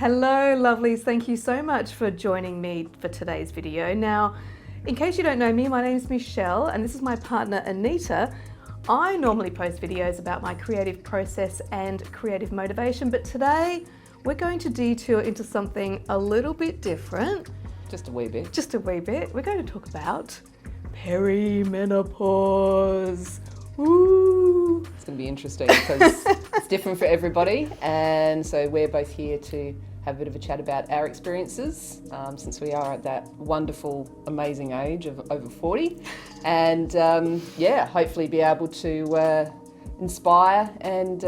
Hello lovelies, thank you so much for joining me for today's video. Now, in case you don't know me, my name is Michelle and this is my partner Anita. I normally post videos about my creative process and creative motivation, but today we're going to detour into something a little bit different. Just a wee bit. Just a wee bit. We're going to talk about perimenopause. Ooh. It's going to be interesting because it's different for everybody, and so we're both here to have a bit of a chat about our experiences since we are at that wonderful, amazing age of over 40, and hopefully be able to inspire and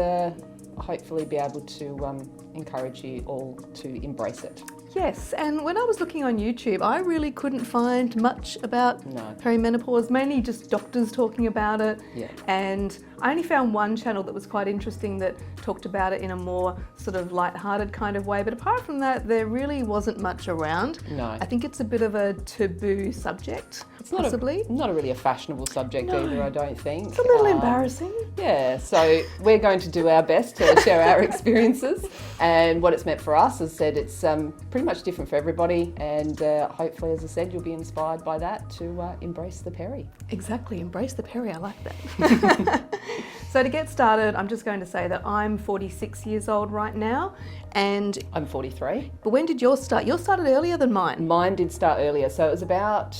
hopefully be able to encourage you all to embrace it. Yes, and when I was looking on YouTube, I really couldn't find much about perimenopause, mainly just doctors talking about it. Yeah. And I only found one channel that was quite interesting that talked about it in a more sort of light-hearted kind of way. But apart from that, there really wasn't much around. No. I think it's a bit of a taboo subject, possibly. Not really a fashionable subject either, I don't think. It's a little embarrassing. Yeah, so we're going to do our best to share our experiences and what it's meant for us. As I said, it's pretty much different for everybody, and hopefully, as I said, you'll be inspired by that to embrace the peri. Exactly, embrace the peri, I like that. So to get started, I'm just going to say that I'm 46 years old right now, and I'm 43. But when did yours start? Yours started earlier than mine. Mine did start earlier, so it was about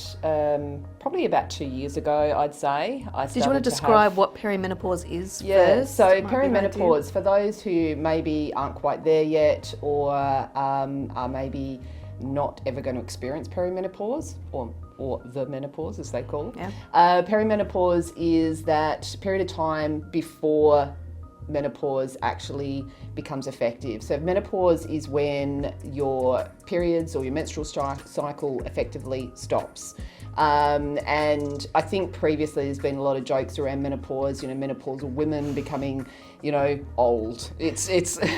probably about 2 years ago, I'd say. Did you want to describe what perimenopause is first? So perimenopause, for those who maybe aren't quite there yet or are maybe not ever going to experience perimenopause or the menopause as they call it. Yeah. Perimenopause is that period of time before menopause actually becomes effective. So menopause is when your periods or your menstrual cycle effectively stops. And I think previously there's been a lot of jokes around menopause, menopausal women becoming, old. It's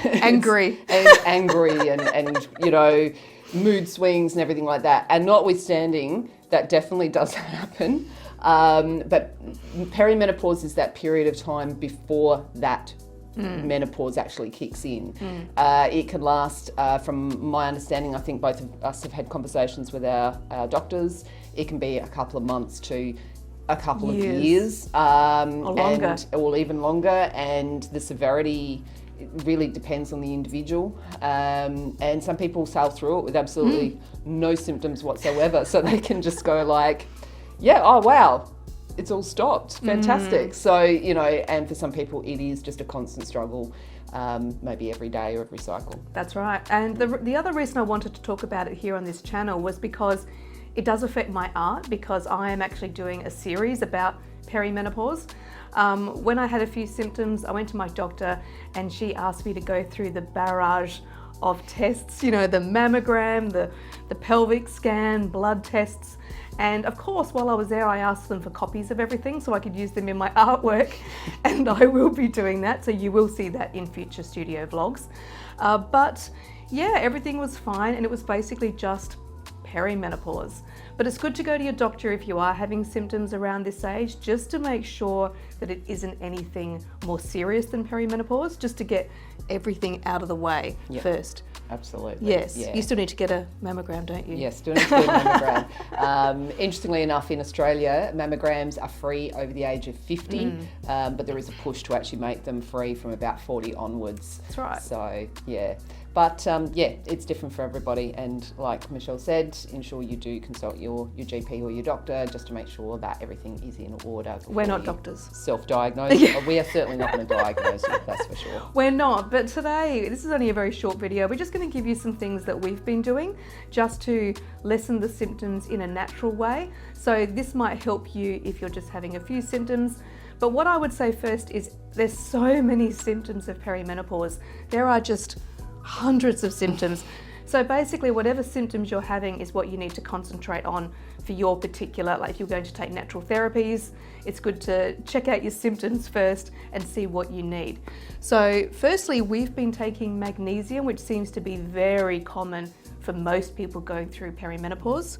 angry. It's angry and mood swings and everything like that. And notwithstanding, that definitely does happen. But perimenopause is that period of time before that menopause actually kicks in. It can last, from my understanding, I think both of us have had conversations with our doctors. It can be a couple of months to a couple of years. Or longer. Or even longer. And the severity, it really depends on the individual. And some people sail through it with absolutely no symptoms whatsoever. So they can just go like, yeah, oh wow, it's all stopped. Fantastic. So, and for some people it is just a constant struggle, maybe every day or every cycle. That's right. And the other reason I wanted to talk about it here on this channel was because it does affect my art, because I am actually doing a series about perimenopause. When I had a few symptoms, I went to my doctor and she asked me to go through the barrage of tests, the mammogram, the pelvic scan, blood tests. And of course, while I was there, I asked them for copies of everything so I could use them in my artwork. And I will be doing that. So you will see that in future studio vlogs. But yeah, everything was fine. And it was basically just perimenopause. But it's good to go to your doctor if you are having symptoms around this age, just to make sure that it isn't anything more serious than perimenopause, just to get everything out of the way first. Absolutely. Yes. Yeah. You still need to get a mammogram, don't you? Yes, still need to get a mammogram. Interestingly enough, in Australia, mammograms are free over the age of 50, but there is a push to actually make them free from about 40 onwards. That's right. So, yeah. But it's different for everybody, and like Michelle said, ensure you do consult your GP or your doctor just to make sure that everything is in order. We're not doctors. Self-diagnose. We are certainly not going to diagnose you, that's for sure. We're not, but today, this is only a very short video. We're just going to give you some things that we've been doing just to lessen the symptoms in a natural way. So this might help you if you're just having a few symptoms. But what I would say first is there's so many symptoms of perimenopause. There are just hundreds of symptoms. So basically whatever symptoms you're having is what you need to concentrate on for your particular, like if you're going to take natural therapies, it's good to check out your symptoms first and see what you need. So firstly, we've been taking magnesium, which seems to be very common for most people going through perimenopause.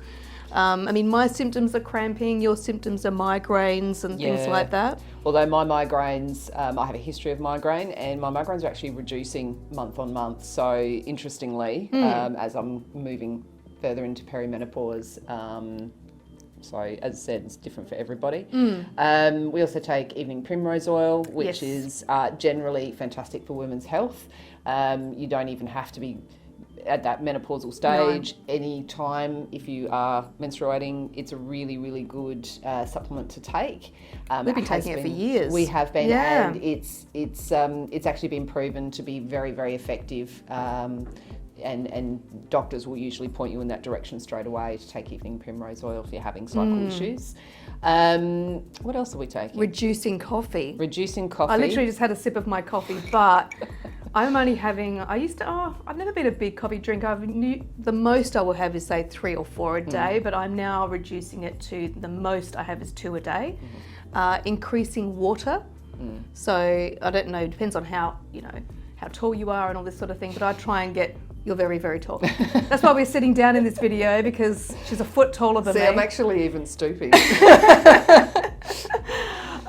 I mean, my symptoms are cramping, your symptoms are migraines and things Yeah. like that. Although my migraines, I have a history of migraine, and my migraines are actually reducing month on month. So interestingly, as I'm moving further into perimenopause, so as I said, it's different for everybody. We also take evening primrose oil, which is generally fantastic for women's health. You don't even have to be at that menopausal stage. Any time if you are menstruating, it's a really, really good supplement to take. We've been taking it for years. We have been, and it's actually been proven to be very, very effective. And doctors will usually point you in that direction straight away to take evening primrose oil if you're having cycle issues. What else are we taking? Reducing coffee. Reducing coffee. I literally just had a sip of my coffee, but I'm only having, I've never been a big coffee drinker. The most I will have is say 3 or 4 a day, but I'm now reducing it to the most I have is 2 a day. Increasing water. So I don't know, depends on how tall you are and all this sort of thing, but I try and get, you're very, very tall. That's why we're sitting down in this video, because she's a foot taller than me. I'm actually even stooping.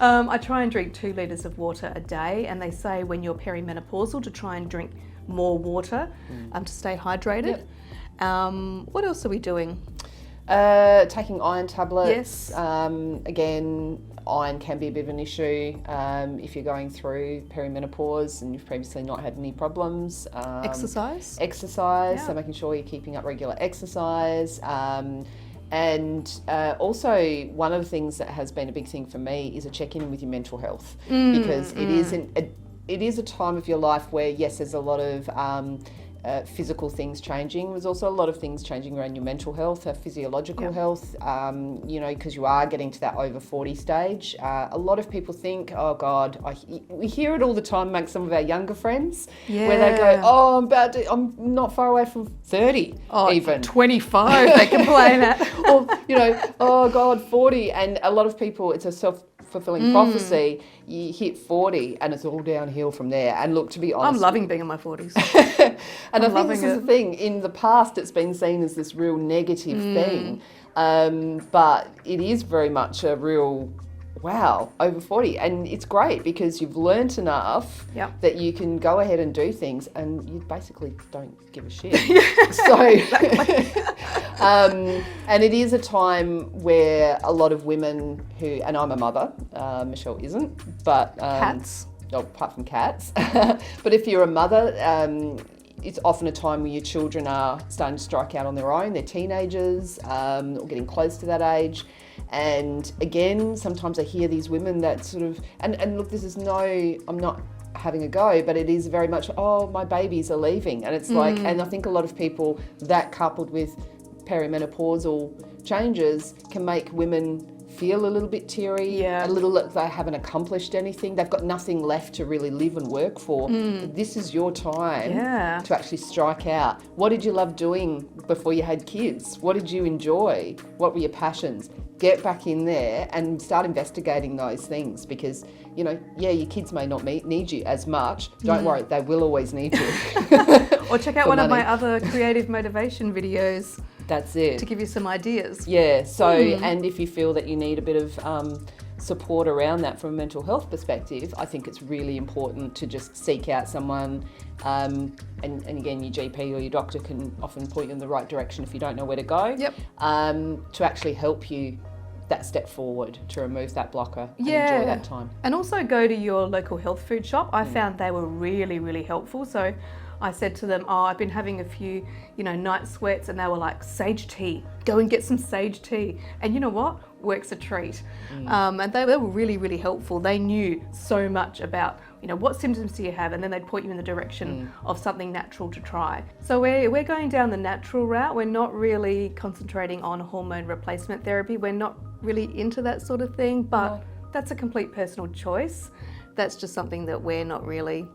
I try and drink 2 litres of water a day, and they say when you're perimenopausal to try and drink more water to stay hydrated. What else are we doing? Taking iron tablets. Yes. Again, iron can be a bit of an issue if you're going through perimenopause and you've previously not had any problems. Exercise, so making sure you're keeping up regular exercise. And also, one of the things that has been a big thing for me is a check-in with your mental health, because it is a time of your life where, yes, there's a lot of physical things changing. There's also a lot of things changing around your mental health, physiological health, because you are getting to that over 40 stage. A lot of people think, oh God, we hear it all the time amongst some of our younger friends, where they go, oh, I'm not far away from 30, even. 25, they complain at. Or, oh God, 40. And a lot of people, it's a self-fulfilling prophecy. You hit 40 and it's all downhill from there. And look, to be honest, I'm loving being in my 40s. And I think this is the thing. In the past, it's been seen as this real negative thing. But it is very much a real, wow, over 40. And it's great because you've learnt enough that you can go ahead and do things and you basically don't give a shit. And it is a time where a lot of women who, and I'm a mother, Michelle isn't, but... cats. Oh, apart from cats. But if you're a mother, it's often a time where your children are starting to strike out on their own. They're teenagers or getting close to that age. And again, sometimes I hear these women that sort of, and look, this is I'm not having a go, but it is very much, oh, my babies are leaving. And it's like, and I think a lot of people, that coupled with perimenopausal changes, can make women feel a little bit teary, a little like they haven't accomplished anything. They've got nothing left to really live and work for. This is your time to actually strike out. What did you love doing before you had kids? What did you enjoy? What were your passions? Get back in there and start investigating those things, because, your kids may not need you as much. Don't worry, they will always need you. Or check out one of my other creative motivation videos. That's it. To give you some ideas. Yeah, so, and if you feel that you need a bit of support around that from a mental health perspective, I think it's really important to just seek out someone, and again, your GP or your doctor can often point you in the right direction if you don't know where to go, to actually help you that step forward to remove that blocker and enjoy that time. And also go to your local health food shop. I found they were really, really helpful. So I said to them, I've been having a few, night sweats, and they were like, sage tea, go and get some sage tea. And you know what? Works a treat. And they were really, really helpful. They knew so much about, what symptoms do you have? And then they'd point you in the direction of something natural to try. So we're going down the natural route. We're not really concentrating on hormone replacement therapy. We're not really into that sort of thing, but that's a complete personal choice. That's just something that we're not really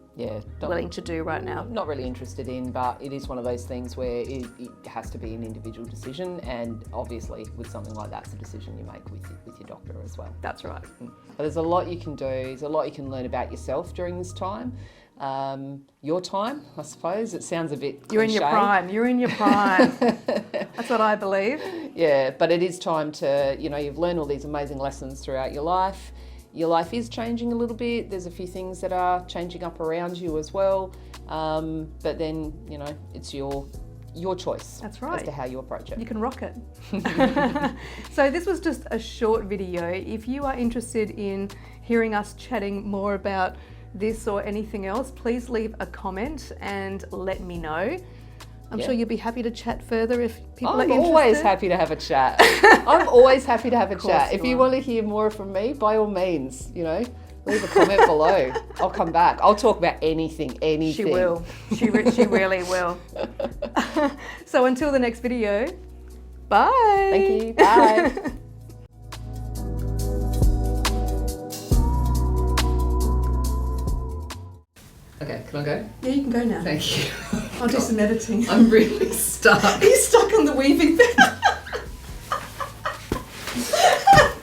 willing to do right now. Not really interested in, but it is one of those things where it has to be an individual decision, and obviously with something like that, it's a decision you make with your doctor as well. That's right. But there's a lot you can do. There's a lot you can learn about yourself during this time. your time, I suppose. It sounds a bit You're in your cliche. prime. You're in your prime. That's what I believe. Yeah, but it is time to, you've learned all these amazing lessons throughout your life. Your life is changing a little bit. There's a few things that are changing up around you as well. But then, it's your choice. That's right. As to how you approach it. You can rock it. So this was just a short video. If you are interested in hearing us chatting more about this or anything else, please leave a comment and let me know. I'm sure you'll be happy to chat further if people are interested. I'm always happy to have a chat. I'm always happy to have a chat. If you are. want to hear more from me, by all means, leave a comment below. I'll come back. I'll talk about anything. She will. She really will. So until the next video, bye. Thank you. Bye. Okay, can I go? Yeah, you can go now. Thank you. I'll do some editing. I'm really stuck. Are you stuck on the weaving bit?